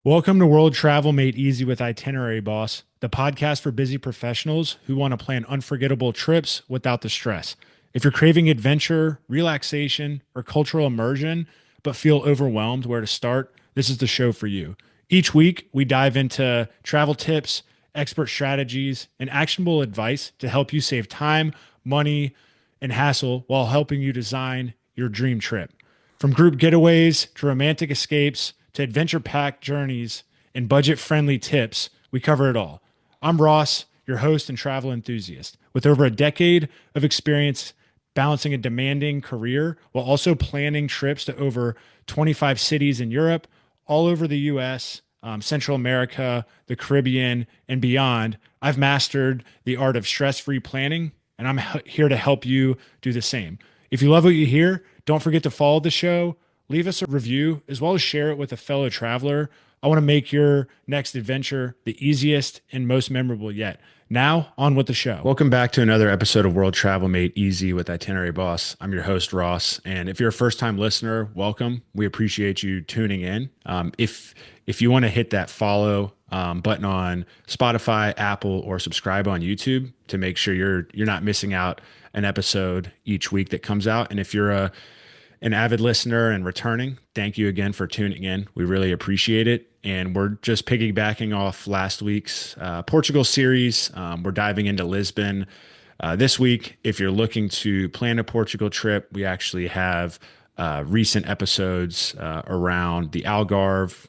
Welcome to World Travel Made Easy with Itinerary Boss, the podcast for busy professionals who want to plan unforgettable trips without the stress. If you're craving adventure, relaxation, or cultural immersion, but feel overwhelmed where to start, this is the show for you. Each week, we dive into travel tips, expert strategies, and actionable advice to help you save time, money, and hassle while helping you design your dream trip. From group getaways to romantic escapes to adventure packed journeys and budget friendly tips, we cover it all. I'm Ross, your host and travel enthusiast, with over a decade of experience balancing a demanding career while also planning trips to over 25 cities in Europe, all over the US, Central America, the Caribbean, and beyond. I've mastered the art of stress free planning, and I'm here to help you do the same. If you love what you hear, don't forget to follow the show, leave us a review, as well as share it with a fellow traveler. I want to make your next adventure the easiest and most memorable yet. Now, on with the show. Welcome back to another episode of World Travel Made Easy with Itinerary Boss. I'm your host, Ross. And if you're a first time listener, welcome. We appreciate you tuning in. If you want to hit that follow button on Spotify, Apple, or subscribe on YouTube to make sure you're not missing out an episode each week that comes out. And if you're an avid listener and returning, thank you again for tuning in. We really appreciate it. And we're just piggybacking off last week's Portugal series. We're diving into Lisbon this week. If you're looking to plan a Portugal trip, we actually have recent episodes around the Algarve,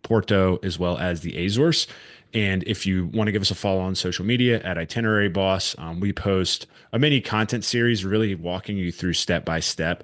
Porto, as well as the Azores. And if you want to give us a follow on social media at Itinerary Boss, we post a mini content series really walking you through step by step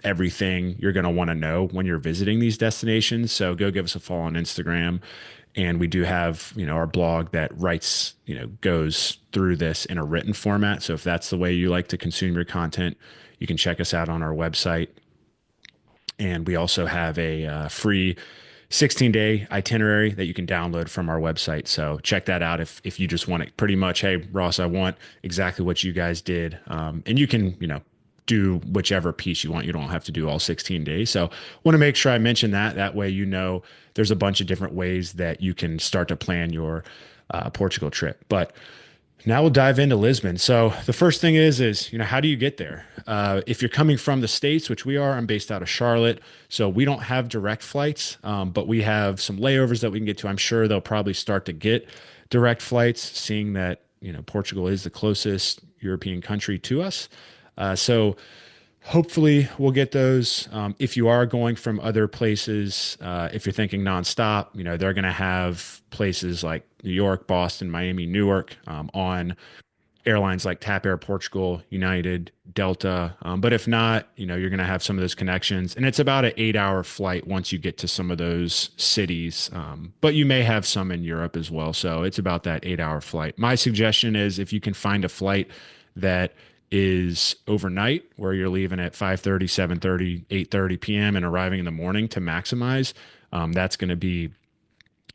everything you're going to want to know when you're visiting these destinations. So go give us a follow on Instagram. And we do have, our blog that goes through this in a written format. So if that's the way you like to consume your content, you can check us out on our website. And we also have a free 16-day itinerary that you can download from our website. So check that out if you just want it pretty much, hey, Ross, I want exactly what you guys did. And you can, do whichever piece you want. You don't have to do all 16 days. So want to make sure I mention that. That way, there's a bunch of different ways that you can start to plan your Portugal trip. But now we'll dive into Lisbon. So the first thing is how do you get there? If you're coming from the States, which we are, I'm based out of Charlotte, so we don't have direct flights, but we have some layovers that we can get to. I'm sure they'll probably start to get direct flights, seeing that Portugal is the closest European country to us. So hopefully we'll get those. If you are going from other places, if you're thinking nonstop, they're going to have places like New York, Boston, Miami, Newark on airlines like TAP Air Portugal, United, Delta. But if not, you're going to have some of those connections. And it's about an 8-hour flight once you get to some of those cities. But you may have some in Europe as well. So it's about that 8-hour flight. My suggestion is if you can find a flight that is overnight where you're leaving at 5:30, 7:30, 8:30 p.m. and arriving in the morning to maximize, that's going to be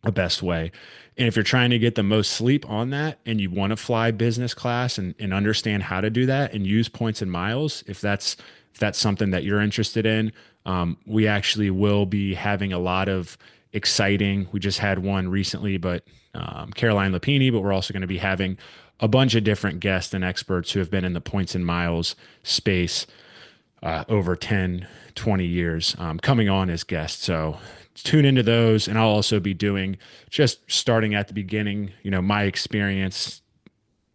a best way. And if you're trying to get the most sleep on that and you want to fly business class and understand how to do that and use points and miles, if that's something that you're interested in, we actually will be having a lot of exciting. We just had one recently, but Caroline Lapini, but we're also going to be having a bunch of different guests and experts who have been in the points and miles space over 10, 20 years coming on as guests. So tune into those. And I'll also be doing, just starting at the beginning, my experience,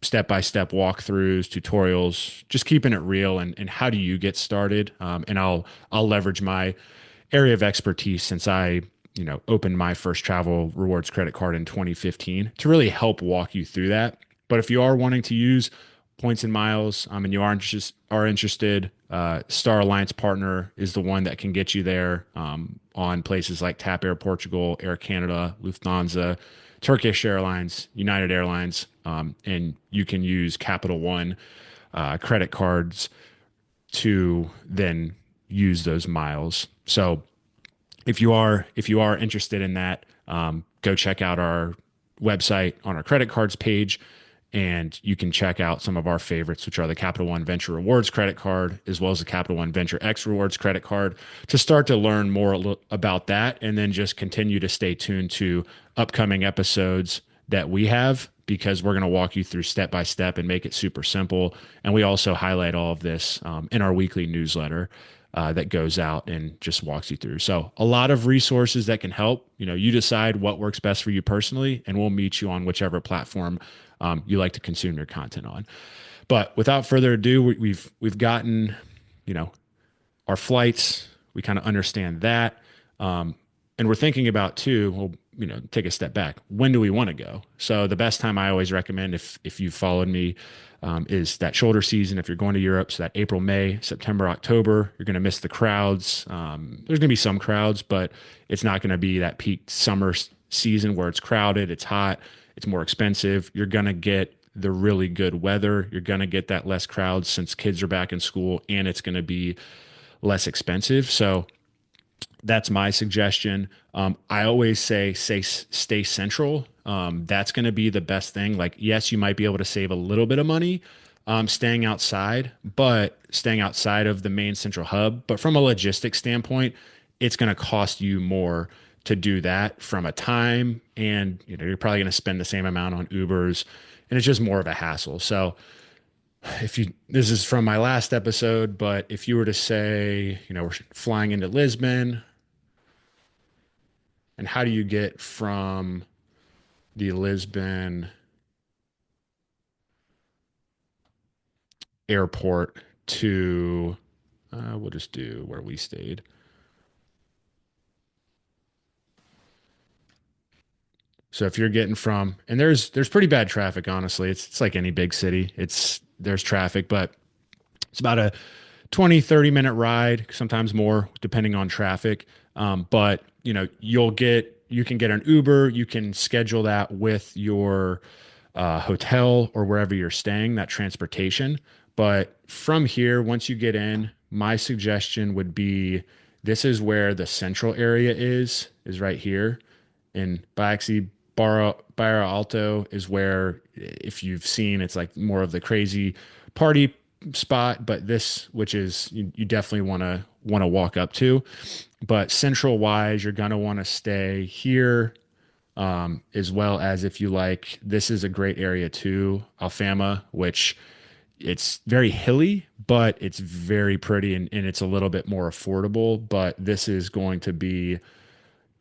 step-by-step walkthroughs, tutorials, just keeping it real and how do you get started. And I'll leverage my area of expertise since I opened my first travel rewards credit card in 2015 to really help walk you through that. But if you are wanting to use points and miles, and you are interested, Star Alliance Partner is the one that can get you there on places like TAP Air Portugal, Air Canada, Lufthansa, Turkish Airlines, United Airlines, and you can use Capital One credit cards to then use those miles. So if you are interested in that, go check out our website on our credit cards page. And you can check out some of our favorites, which are the Capital One Venture Rewards credit card, as well as the Capital One Venture X Rewards credit card, to start to learn more about that. And then just continue to stay tuned to upcoming episodes that we have, because we're going to walk you through step by step and make it super simple. And we also highlight all of this in our weekly newsletter that goes out and just walks you through. So a lot of resources that can help. You decide what works best for you personally, and we'll meet you on whichever platform you like to consume your content on. But without further ado, we've gotten, you know, our flights. We kind of understand that, and we're thinking about too. Well, take a step back. When do we want to go? So the best time I always recommend, if you've followed me, is that shoulder season. If you're going to Europe, so that April, May, September, October, you're going to miss the crowds. There's going to be some crowds, but it's not going to be that peak summer season where it's crowded, it's hot, it's more expensive. You're going to get the really good weather. You're going to get that less crowds since kids are back in school, and it's going to be less expensive. So that's my suggestion. I always say stay central. That's going to be the best thing. Like, yes, you might be able to save a little bit of money staying outside, but staying outside of the main central hub. But from a logistics standpoint, it's going to cost you more to do that from a time, and you're probably going to spend the same amount on Ubers, and it's just more of a hassle. So this is from my last episode, but if you were to say, we're flying into Lisbon, and how do you get from the Lisbon airport to, we'll just do where we stayed. So if you're getting from, and there's pretty bad traffic, honestly. It's like any big city. There's traffic, but it's about a 20-30 minute ride, sometimes more, depending on traffic. But you can get an Uber, you can schedule that with your hotel or wherever you're staying, that transportation. But from here, once you get in, my suggestion would be, this is where the central area is right here. And Baxi Barra Alto is where, if you've seen, it's like more of the crazy party spot, but this, which is, you definitely want to walk up to. But central wise, you're going to want to stay here, as well as, if you like, this is a great area too, Alfama, which it's very hilly, but it's very pretty, and it's a little bit more affordable. But this is going to be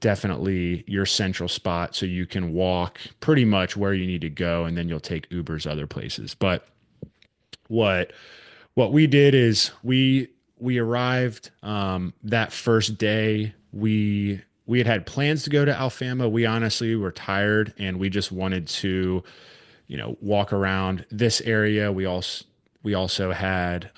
definitely your central spot, so you can walk pretty much where you need to go, and then you'll take Ubers other places. But what what we did is we arrived that first day. We had plans to go to Alfama. We honestly were tired, and we just wanted to, walk around this area. We also had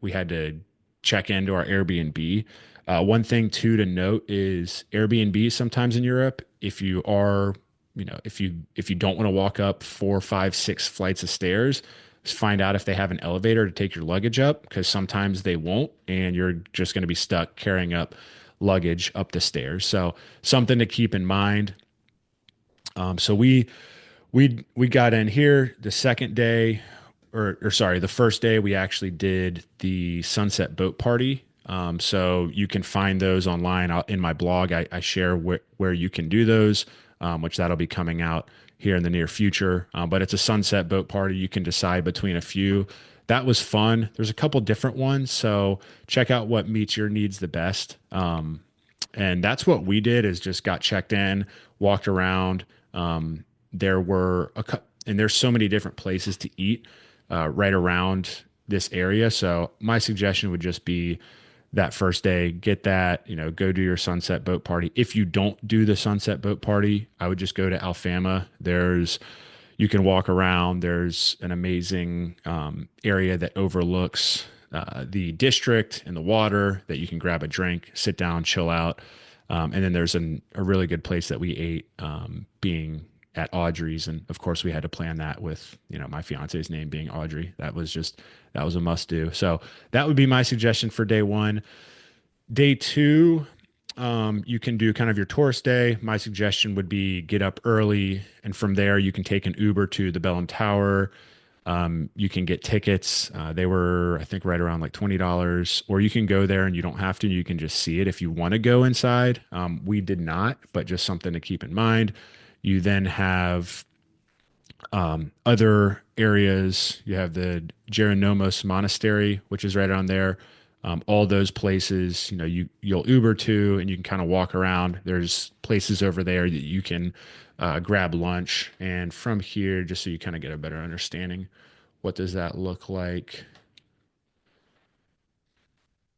we had to check into our Airbnb. One thing too to note is Airbnb sometimes in Europe, if you are, if you don't want to walk up 4, 5, 6 flights of stairs, just find out if they have an elevator to take your luggage up, because sometimes they won't, and you're just going to be stuck carrying up luggage up the stairs. So something to keep in mind. So we got in here the second day, or sorry, the first day. We actually did the sunset boat party. So you can find those online. In my blog, I share where you can do those, which that'll be coming out here in the near future. But it's a sunset boat party. You can decide between a few. That was fun. There's a couple different ones, so check out what meets your needs the best. And that's what we did, is just got checked in, walked around. There were and there's so many different places to eat right around this area. So my suggestion would just be, that first day, get that, go do your sunset boat party. If you don't do the sunset boat party, I would just go to Alfama. You can walk around. There's an amazing area that overlooks the district and the water, that you can grab a drink, sit down, chill out. And then there's a really good place that we ate, being at Audrey's. And of course we had to plan that with, my fiance's name being Audrey. That was a must do. So that would be my suggestion for day one. Day two, You can do kind of your tourist day. My suggestion would be get up early, and from there you can take an Uber to the Belém Tower. You can get tickets. They were, I think, right around like $20, or you can go there and you don't have to. You can just see it if you want to go inside. We did not, but just something to keep in mind. You then have other areas. You have the Jerónimos Monastery, which is right around there. All those places, you'll Uber to, and you can kind of walk around. There's places over there that you can grab lunch, and from here, just so you kind of get a better understanding, what does that look like?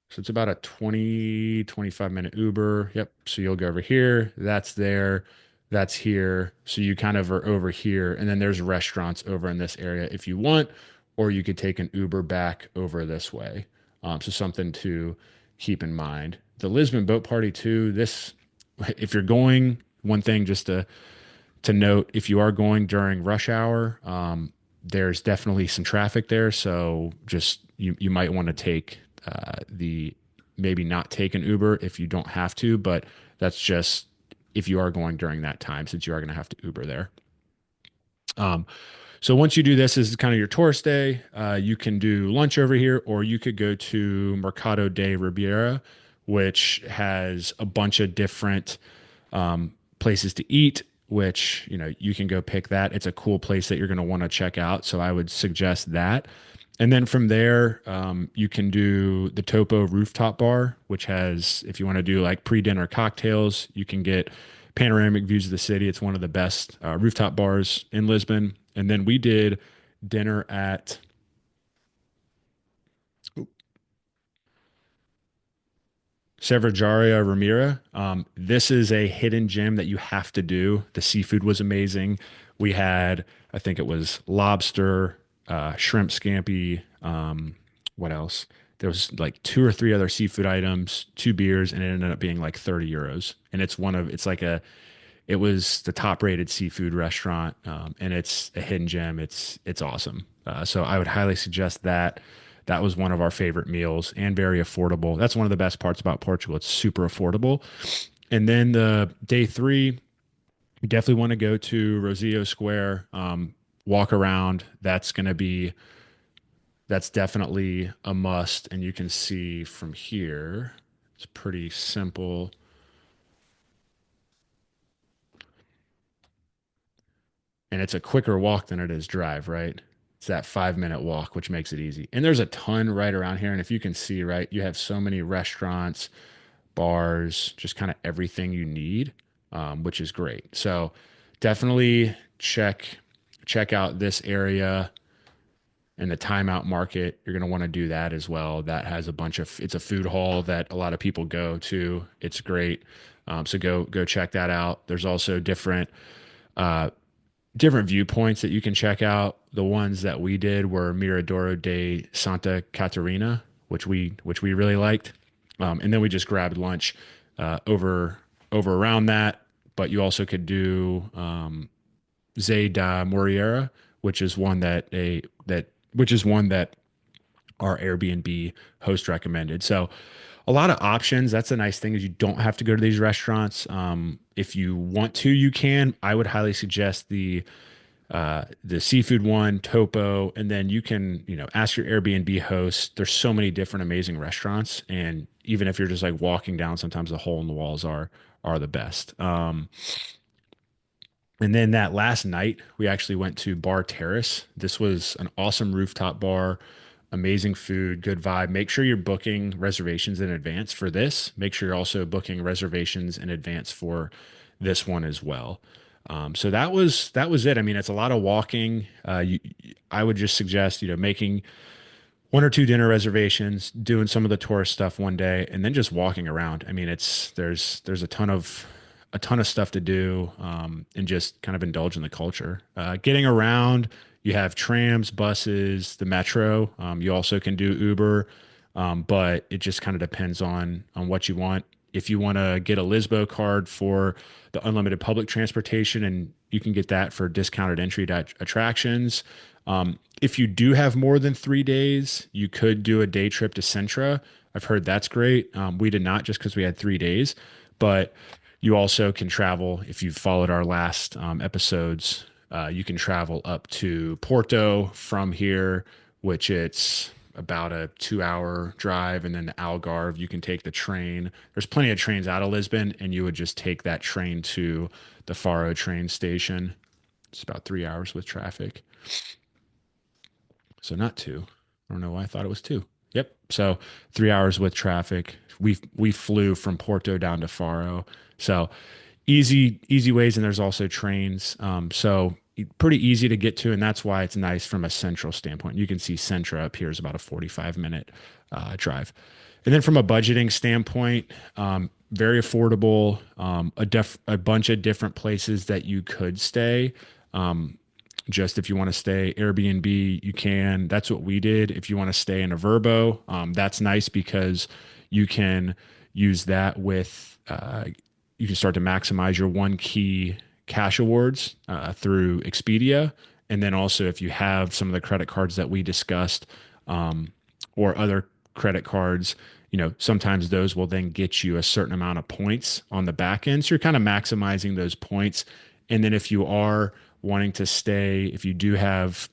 So it's about a 25 minute Uber. Yep. So you'll go over here. That's there. That's here. So you kind of are over here. And then there's restaurants over in this area if you want, or you could take an Uber back over this way. So something to keep in mind. The Lisbon boat party too. If you're going, one thing just to note, if you are going during rush hour, there's definitely some traffic there. So just you might want to take the maybe not take an Uber if you don't have to, but that's just if you are going during that time, since you are going to have to Uber there. Um, so once you do this, this is kind of your tourist day. You can do lunch over here, or you could go to Mercado da Ribeira, which has a bunch of different places to eat. Which you can go pick that. It's a cool place that you're going to want to check out. So I would suggest that. And then from there, you can do the Topo rooftop bar, which has, if you want to do like pre-dinner cocktails, you can get panoramic views of the city. It's one of the best rooftop bars in Lisbon. And then we did dinner at Cervejaria Ramiro. This is a hidden gem that you have to do. The seafood was amazing. We had, I think it was lobster, shrimp scampi. What else? There was like two or three other seafood items, two beers, and it ended up being like 30 euros. And it was the top rated seafood restaurant, and it's a hidden gem. It's awesome. So I would highly suggest that. That was one of our favorite meals and very affordable. That's one of the best parts about Portugal. It's super affordable. And then the day three, you definitely want to go to Rocio Square, walk around. That's definitely a must. And you can see from here, it's pretty simple. And it's a quicker walk than it is drive, right? It's that 5 minute walk, which makes it easy. And there's a ton right around here. And if you can see, right, you have so many restaurants, bars, just kind of everything you need, which is great. So definitely check out this area and the timeout market. You're going to want to do that as well. That has it's a food hall that a lot of people go to. It's great. So go check that out. There's also uh, different viewpoints that you can check out. The ones that we did were Miradoro de Santa Catarina, which we really liked. And then we just grabbed lunch over around that. But you also could do Zé da Moriera, which is one that our Airbnb host recommended. So a lot of options. That's a nice thing is you don't have to go to these restaurants. If you want to, you can. I would highly suggest the seafood one, Topo, and then you can, ask your Airbnb host. There's so many different amazing restaurants, and even if you're just like walking down, sometimes the hole in the walls are the best. And then that last night, we actually went to Bar Terrace. This was an awesome rooftop bar, amazing food, good vibe. Make sure you're booking reservations in advance for this. Make sure you're also booking reservations in advance for this one as well. So that was it. I mean, it's a lot of walking. I would just suggest making one or two dinner reservations, doing some of the tourist stuff one day, and then just walking around. I mean, there's a ton of stuff to do, and just kind of indulge in the culture. Getting around, you have trams, buses, the metro. You also can do Uber, but it just kind of depends on what you want. If you want to get a Lisbo card for the unlimited public transportation, and you can get that for discounted entry to attractions. If you do have more than 3 days, you could do a day trip to Sintra. I've heard that's great. We did not just because we had 3 days, but you also can travel if you've followed our last episodes. You can travel up to Porto from here, which it's about a 2 hour drive, and then to Algarve, you can take the train. There's plenty of trains out of Lisbon, and you would just take that train to the Faro train station. It's about 3 hours with traffic. So not two. I don't know why I thought it was two. Yep. So 3 hours with traffic. We flew from Porto down to Faro. So easy ways, and there's also trains. So pretty easy to get to, and that's why it's nice from a central standpoint. You can see Centra up here is about a 45-minute drive. And then from a budgeting standpoint, very affordable. A bunch of different places that you could stay. Just if you want to stay Airbnb, you can. That's what we did. If you want to stay in a Verbo, that's nice because you can use that with, you can start to maximize your one key cash awards through Expedia. And then also, if you have some of the credit cards that we discussed or other credit cards, sometimes those will then get you a certain amount of points on the back end. So you're kind of maximizing those points. And then if you are wanting to stay, if you do have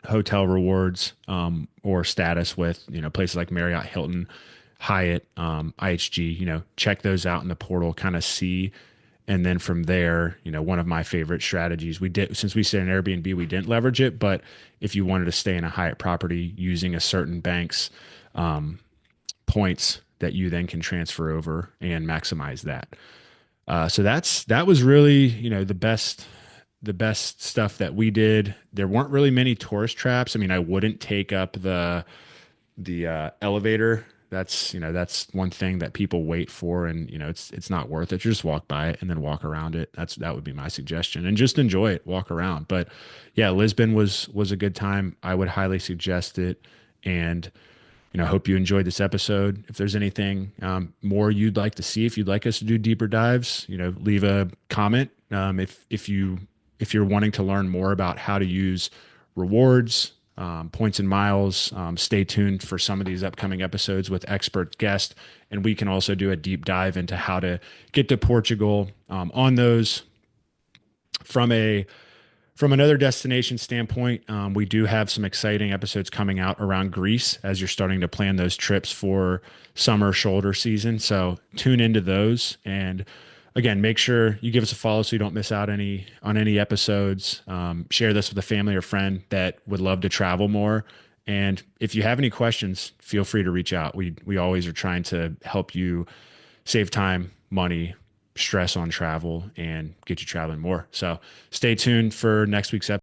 hotel rewards or status with places like Marriott, Hilton, Hyatt, IHG, check those out in the portal, kind of see. And then from there, one of my favorite strategies we did, since we stayed in Airbnb, we didn't leverage it. But if you wanted to stay in a Hyatt property using a certain bank's points, that you then can transfer over and maximize that. So that was really, the best stuff that we did. There weren't really many tourist traps. I mean, I wouldn't take up the elevator. That's one thing that people wait for, and it's not worth it. You just walk by it and then walk around it. That would be my suggestion, and just enjoy it, walk around. But yeah, Lisbon was a good time. I would highly suggest it, and hope you enjoyed this episode. If there's anything more you'd like to see, if you'd like us to do deeper dives, leave a comment. If you're wanting to learn more about how to use rewards, points and miles, stay tuned for some of these upcoming episodes with expert guests. And we can also do a deep dive into how to get to Portugal on those from another destination standpoint. We do have some exciting episodes coming out around Greece as you're starting to plan those trips for summer shoulder season. So tune into those. And again, make sure you give us a follow so you don't miss out on any episodes. Share this with a family or friend that would love to travel more. And if you have any questions, feel free to reach out. We always are trying to help you save time, money, stress on travel, and get you traveling more. So stay tuned for next week's episode.